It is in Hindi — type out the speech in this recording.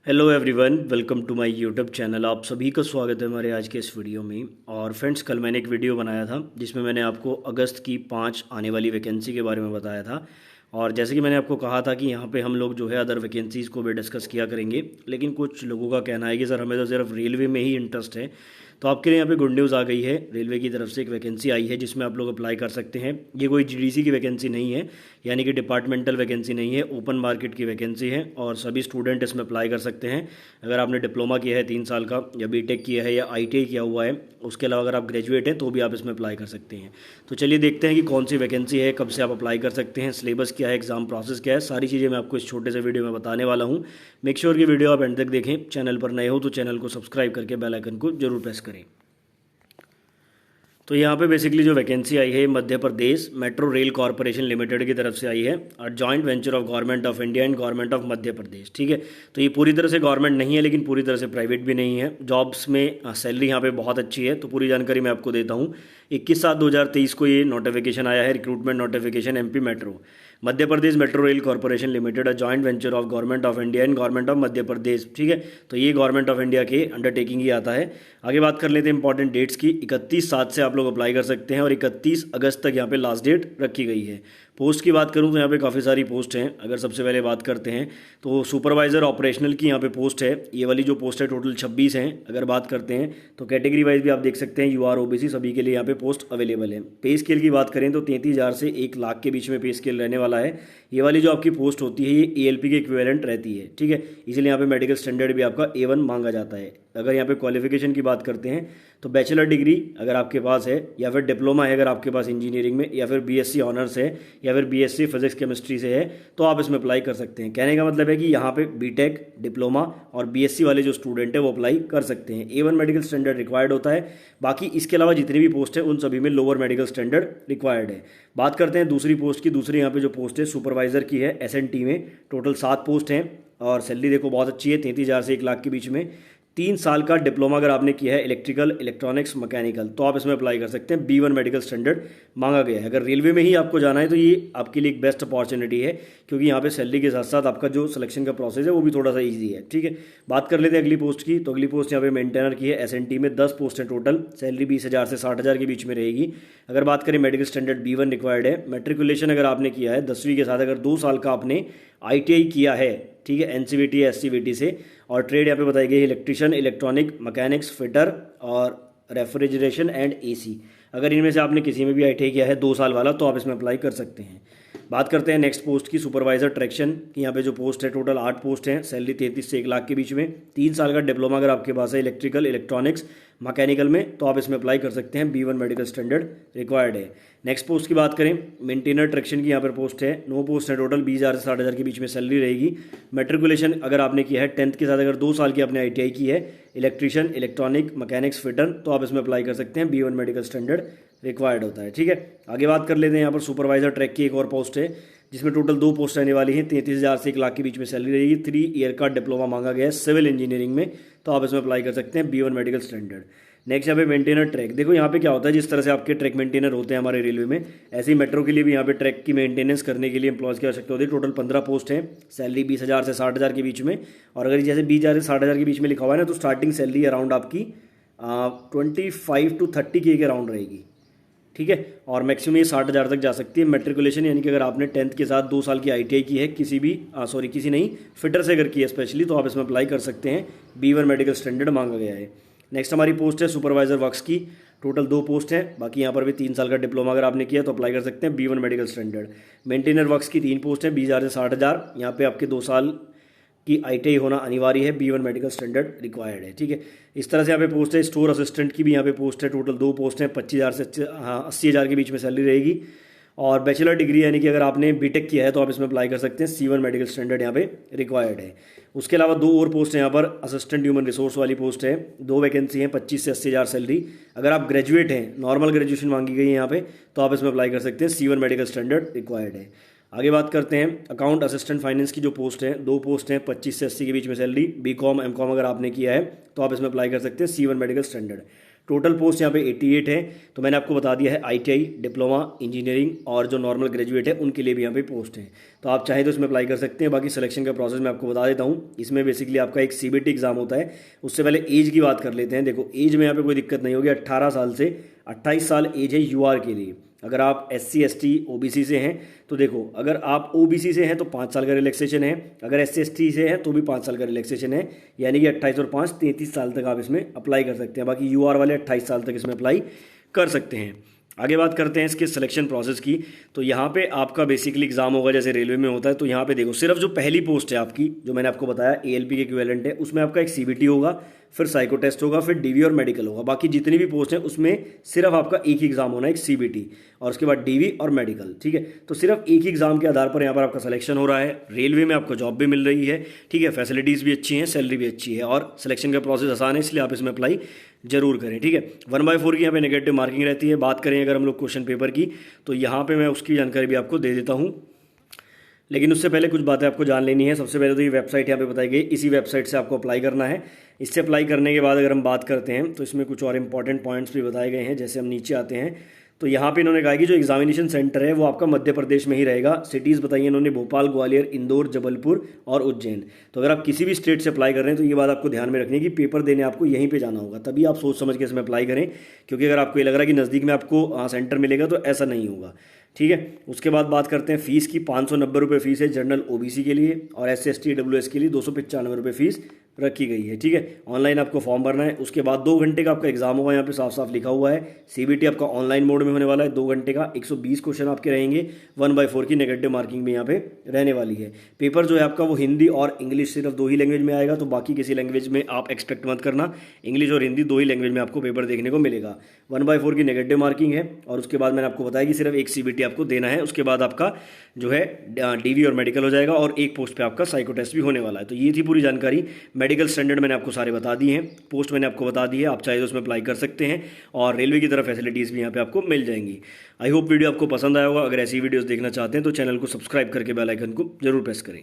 Hello everyone, welcome to my YouTube channel. आप सभी का स्वागत है हमारे आज के इस वीडियो में। और फ्रेंड्स, कल मैंने एक वीडियो बनाया था जिसमें मैंने आपको अगस्त की 5 आने वाली वैकेंसी के बारे में बताया था। और जैसे कि मैंने आपको कहा था कि यहाँ पे हम लोग जो है अदर वैकेंसीज़ को भी डिस्कस किया करेंगे, लेकिन कुछ लोगों का कहना है कि सर हमें तो सिर्फ रेलवे में ही इंटरेस्ट है। तो आपके लिए यहाँ पे गुड न्यूज़ आ गई है। रेलवे की तरफ से एक वैकेंसी आई है जिसमें आप लोग अप्लाई कर सकते हैं। ये कोई जीडीसी की वैकेंसी नहीं है, यानी कि डिपार्टमेंटल वैकेंसी नहीं है, ओपन मार्केट की वैकेंसी है और सभी स्टूडेंट इसमें अप्लाई कर सकते हैं। अगर आपने डिप्लोमा किया है 3 साल का, या बीटेक किया है, या आईटीआई किया हुआ है, उसके अलावा अगर आप ग्रेजुएट हैं तो भी आप इसमें अप्लाई कर सकते हैं। तो चलिए देखते हैं कि कौन सी वैकेंसी है, कब से आप अप्लाई कर सकते हैं, सिलेबस क्या है, एग्जाम प्रोसेस क्या है, सारी चीज़ें मैं आपको इस छोटे से वीडियो में बताने वाला हूँ। मेक श्योर कि वीडियो आप एंड तक देखें। चैनल पर नए हो तो चैनल को सब्सक्राइब करके बेल आइकन को जरूर प्रेस करें। तो यहाँ पे बेसिकली जो वैकेंसी आई है Madhya Pradesh metro rail corporation limited की तरफ से आई है, और joint venture of government of India and government of Madhya Pradesh. ठीक है, तो ये पूरी तरह से गवर्नमेंट नहीं है लेकिन पूरी तरह से प्राइवेट भी नहीं है। जॉब्स में सैलरी यहाँ पे बहुत अच्छी है। तो पूरी जानकारी मैं आपको देता हूँ। 21/7/2023 को ये नोटिफिकेशन आया है, recruitment notification MP metro Madhya Pradesh metro rail corporation limited, a joint venture of government of India and government of Madhya Pradesh. ठीक है, तो ये गवर्नमेंट ऑफ इंडिया के अंडरटेकिंग ही आता है। आगे बात कर लेते हैं इंपॉर्टेंट डेट्स की। 31/7 से आप लोग अप्लाई कर सकते हैं और 31 अगस्त तक यहाँ पे लास्ट डेट रखी गई है। पोस्ट की बात करूँ तो यहाँ पे काफ़ी सारी पोस्ट हैं। अगर सबसे पहले बात करते हैं तो सुपरवाइज़र ऑपरेशनल की यहाँ पे पोस्ट है। ये वाली जो पोस्ट है टोटल 26 हैं। अगर बात करते हैं तो कैटेगरी वाइज भी आप देख सकते हैं, यूआर ओबीसी सभी के लिए यहाँ पे पोस्ट अवेलेबल है। पे स्केल की बात करें तो 33,000 से 1 लाख के बीच में पे स्केल रहने वाला है। ये वाली जो आपकी पोस्ट होती है ये एएलपी के इक्विवेलेंट रहती है। ठीक है, इसलिए यहाँ पे मेडिकल स्टैंडर्ड भी आपका A1 मांगा जाता है। अगर यहाँ पे क्वालिफिकेशन की बात करते हैं तो बैचलर डिग्री अगर आपके पास है, या फिर डिप्लोमा है अगर आपके पास इंजीनियरिंग में, या फिर बीएससी ऑनर्स है, या फिर बीएससी फिजिक्स केमिस्ट्री से है, तो आप इसमें अप्लाई कर सकते हैं। कहने का मतलब है कि यहाँ पे बीटेक, डिप्लोमा और बीएससी वाले जो स्टूडेंट है वो अप्लाई कर सकते हैं। A1 मेडिकल स्टैंडर्ड रिक्वायर्ड होता है। बाकी इसके अलावा जितनी भी पोस्ट है उन सभी में लोअर मेडिकल स्टैंडर्ड रिक्वायर्ड है। बात करते हैं दूसरी पोस्ट की। दूसरी यहाँ पे जो पोस्ट है सुपरवाइजर की है एसएनटी में। टोटल 7 पोस्ट हैं और सैलरी देखो बहुत अच्छी है, 33,000 से 1 लाख के बीच में। 3 साल का डिप्लोमा अगर आपने किया है इलेक्ट्रिकल, इलेक्ट्रॉनिक्स, मैकेनिकल, तो आप इसमें अप्लाई कर सकते हैं। B1 मेडिकल स्टैंडर्ड मांगा गया है। अगर रेलवे में ही आपको जाना है तो ये आपके लिए एक बेस्ट अपॉर्चुनिटी है, क्योंकि यहाँ पे सैलरी के साथ साथ आपका जो सिलेक्शन का प्रोसेस है वो भी थोड़ा सा ईजी है। ठीक है, बात कर लेते हैं अगली पोस्ट की। तो अगली पोस्ट यहाँ पे मेंटेनर की है एसएनटी में। 10 पोस्ट है टोटल। सैलरी 20,000 से 60,000 के बीच में रहेगी। अगर बात करें मेडिकल स्टैंडर्ड B1 रिक्वायर्ड है। मेट्रिकुलेशन अगर आपने किया है 10वीं के साथ, अगर 2 साल का आपने आईटीआई किया है, ठीक है, एनसीवीटी या एससीवीटी से, और ट्रेड यहाँ पे बताई गई है इलेक्ट्रिशियन, इलेक्ट्रॉनिक, मैकेनिक्स, फिटर और रेफ्रिजरेशन एंड एसी। अगर इनमें से आपने किसी में भी आईटीआई किया है 2 साल वाला तो आप इसमें अप्लाई कर सकते हैं। बात करते हैं नेक्स्ट पोस्ट की, सुपरवाइजर ट्रैक्शन की। यहाँ पे जो पोस्ट है टोटल 8 पोस्ट हैं। सैलरी 33 से 1 लाख के बीच में। 3 साल का डिप्लोमा अगर आपके पास है इलेक्ट्रिकल, इलेक्ट्रॉनिक्स, मैकेनिकल में, तो आप इसमें अप्लाई कर सकते हैं। B1 मेडिकल स्टैंडर्ड रिक्वायर्ड है। नेक्स्ट पोस्ट की बात करें, मेंटेनर ट्रैक्शन की यहाँ पर पोस्ट है। 9 पोस्ट है टोटल। 20,000 से 60,000 के बीच में सैलरी रहेगी। मेट्रिकुलेशन अगर आपने किया है 10th के साथ, अगर 2 साल की आपने आईटीआई की है इलेक्ट्रिशियन, इलेक्ट्रॉनिक, मैकेनिक्स, फिटर, तो आप इसमें अप्लाई कर सकते हैं। B1 मेडिकल स्टैंडर्ड रिक्वायर्ड होता है। ठीक है, आगे बात कर लेते हैं। यहाँ पर सुपरवाइजर ट्रैक की एक और पोस्ट है जिसमें टोटल 2 पोस्ट रहने वाली हैं। 33,000 से 1 लाख के बीच में सैलरी रहेगी। 3 ईयर का डिप्लोमा मांगा गया है सिविल इंजीनियरिंग में, तो आप इसमें अप्लाई कर सकते हैं। B1 medical standard. नेक्स्ट यहाँ पे मेंटेनर ट्रैक। देखो यहाँ पे क्या होता है, जिस तरह से आपके ट्रैक मेंटेनर होते हैं हमारे रेलवे में, ऐसे ही मेट्रो के लिए भी यहाँ पे ट्रैक की मेंटेनेंस करने के लिए एम्प्लॉयज़ की आवश्यकता होती है। टोटल 15 पोस्ट हैं। सैलरी 20,000 से 60,000 के बीच में। और अगर जैसे 20,000 से 60,000 के बीच में लिखा हुआ है ना, तो स्टार्टिंग सैलरी अराउंड आपकी 25 to 30K के अराउंड रहेगी। ठीक है, और मैक्सिमम ये 60,000 तक जा सकती है। मेट्रिकुलेशन यानी कि अगर आपने 10th के साथ 2 साल की आईटीआई की है, किसी नहीं, फिटर से अगर की है स्पेशली, तो आप इसमें अप्लाई कर सकते हैं। B1 मेडिकल स्टैंडर्ड मांगा गया है। नेक्स्ट हमारी पोस्ट है सुपरवाइजर वर्क्स की। टोटल 2 पोस्ट हैं। बाकी यहाँ पर भी 3 साल का डिप्लोमा अगर आपने किया तो अप्लाई कर सकते हैं। B1 medical standard. Maintainer works की 3 पोस्ट हैं। 20,000 से 60,000। यहाँ पे आपके 2 साल की आईटीआई होना अनिवार्य है। B1 मेडिकल स्टैंडर्ड रिक्वायर्ड है। ठीक है, इस तरह से यहाँ पे पोस्ट है। स्टोर असिस्टेंट की भी यहाँ पे पोस्ट है। टोटल 2 पोस्ट हैं। 25,000 से 80,000 के बीच में सैलरी रहेगी। और बैचलर डिग्री यानी कि अगर आपने बीटेक किया है तो आप इसमें अप्लाई कर सकते हैं। C1 मेडिकल स्टैंडर्ड यहाँ पे रिक्वायर्ड है। उसके अलावा 2 और पोस्ट हैं यहाँ पर। असिस्टेंट ह्यूमन रिसोर्स वाली पोस्ट है। 2 वैकेंसी हैं। 25 से 80,000 सैलरी। अगर आप ग्रेजुएट हैं, नॉर्मल ग्रेजुएशन मांगी गई है यहाँ पे, तो आप इसमें अप्लाई कर सकते हैं। C1 मेडिकल स्टैंडर्ड रिक्वायर्ड है। आगे बात करते हैं अकाउंट असिस्टेंट फाइनेंस की जो पोस्ट है। 2 पोस्ट हैं। 25 से 80 के बीच में सैलरी। B.Com, M.Com अगर आपने किया है तो आप इसमें अप्लाई कर सकते हैं। C1 medical standard. Total post यहाँ पे 88 है। तो मैंने आपको बता दिया है ITI, डिप्लोमा, इंजीनियरिंग और जो नॉर्मल ग्रेजुएट है उनके लिए भी यहाँ पे पोस्ट है। तो आप चाहे तो इसमें अप्लाई कर सकते हैं। बाकी सिलेक्शन का प्रोसेस मैं आपको बता देता हूँ। इसमें बेसिकली आपका एक CBT एग्जाम होता है। उससे पहले एज की बात कर लेते हैं। देखो एज में यहाँ पे कोई दिक्कत नहीं होगी। 18 साल से 28 साल एज है UR के लिए। अगर आप SC ST OBC से हैं तो देखो, अगर आप OBC से हैं तो 5 साल का रिलैक्सेशन है, अगर SC ST से हैं तो भी 5 साल का रिलैक्सेशन है, यानी कि 28 और 5 33 साल तक आप इसमें अप्लाई कर सकते हैं। बाकी UR वाले 28 साल तक इसमें अप्लाई कर सकते हैं। आगे बात करते हैं इसके सिलेक्शन प्रोसेस की। तो यहाँ पे आपका बेसिकली एग्जाम होगा जैसे रेलवे में होता है। तो यहाँ पे देखो सिर्फ जो पहली पोस्ट है आपकी, जो मैंने आपको बताया ALP के इक्विवेलेंट है, उसमें आपका एक CBT होगा, फिर साइको टेस्ट होगा, फिर DV और मेडिकल होगा। बाकी जितनी भी पोस्ट हैं उसमें सिर्फ आपका एक ही एग्जाम होना है, एक CBT, और उसके बाद DV और मेडिकल। ठीक है, तो सिर्फ एक ही एग्जाम के आधार पर यहाँ पर आपका सिलेक्शन हो रहा है। रेलवे में आपको जॉब भी मिल रही है। ठीक है, फैसिलिटीज़ भी अच्छी हैं, सैलरी भी अच्छी है, और सिलेक्शन का प्रोसेस आसान है, इसलिए आप इसमें अप्लाई जरूर करें। ठीक है, 1/4 की यहाँ पे नेगेटिव मार्किंग रहती है। बात करें अगर हम लोग क्वेश्चन पेपर की, तो यहाँ पे मैं उसकी जानकारी भी आपको दे देता हूँ, लेकिन उससे पहले कुछ बातें आपको जान लेनी है। सबसे पहले तो ये वेबसाइट यहाँ पे बताई गई, इसी वेबसाइट से आपको अप्लाई करना है। इससे अप्लाई करने के बाद अगर हम बात करते हैं तो इसमें कुछ और इंपॉर्टेंट पॉइंट्स भी बताए गए हैं। जैसे हम नीचे आते हैं तो यहाँ पे इन्होंने कहा कि जो एग्जामिनेशन सेंटर है वो आपका मध्य प्रदेश में ही रहेगा। सिटीज़ बताइए इन्होंने, भोपाल, ग्वालियर, इंदौर, जबलपुर और उज्जैन। तो अगर आप किसी भी स्टेट से अप्लाई कर रहे हैं तो ये बात आपको ध्यान में रखनी है कि पेपर देने आपको यहीं पे जाना होगा, तभी आप सोच समझ के इसमें अप्लाई करें। क्योंकि अगर आपको ये लग रहा है कि नज़दीक में आपको सेंटर मिलेगा तो ऐसा नहीं होगा। ठीक है, उसके बाद बात करते हैं फ़ीस की। 590 रुपये फ़ीस है जनरल OBC के लिए, और SC ST WS के लिए 295 रुपये फ़ीस रखी गई है। ठीक है, ऑनलाइन आपको फॉर्म भरना है। उसके बाद 2 घंटे का आपका एग्जाम होगा, यहाँ पे साफ साफ लिखा हुआ है। CBT आपका ऑनलाइन मोड में होने वाला है, 2 घंटे का, 120 क्वेश्चन आपके रहेंगे। 1/4 की नेगेटिव मार्किंग भी यहाँ पे रहने वाली है। पेपर जो है आपका वो हिंदी और इंग्लिश सिर्फ 2 ही लैंग्वेज में आएगा। तो बाकी किसी लैंग्वेज में आप एक्सपेक्ट मत करना, इंग्लिश और हिंदी 2 ही लैंग्वेज में आपको पेपर देखने को मिलेगा। 1/4 की नेगेटिव मार्किंग है, और उसके बाद मैंने आपको बताया कि सिर्फ एक CBT आपको देना है। उसके बाद आपका जो है DV और मेडिकल हो जाएगा, और एक पोस्ट पे आपका साइको टेस्ट भी होने वाला है। तो ये थी पूरी जानकारी। मेडिकल स्टैंडर्ड मैंने आपको सारे बता दिए हैं, पोस्ट मैंने आपको बता दी है, आप चाहे तो उसमें अप्लाई कर सकते हैं, और रेलवे की तरफ फैसिलिटीज़ भी यहाँ पे आपको मिल जाएंगी। आई होप वीडियो आपको पसंद आया होगा। अगर ऐसी वीडियोस देखना चाहते हैं तो चैनल को सब्सक्राइब करके बेल आइकन को जरूर प्रेस करें।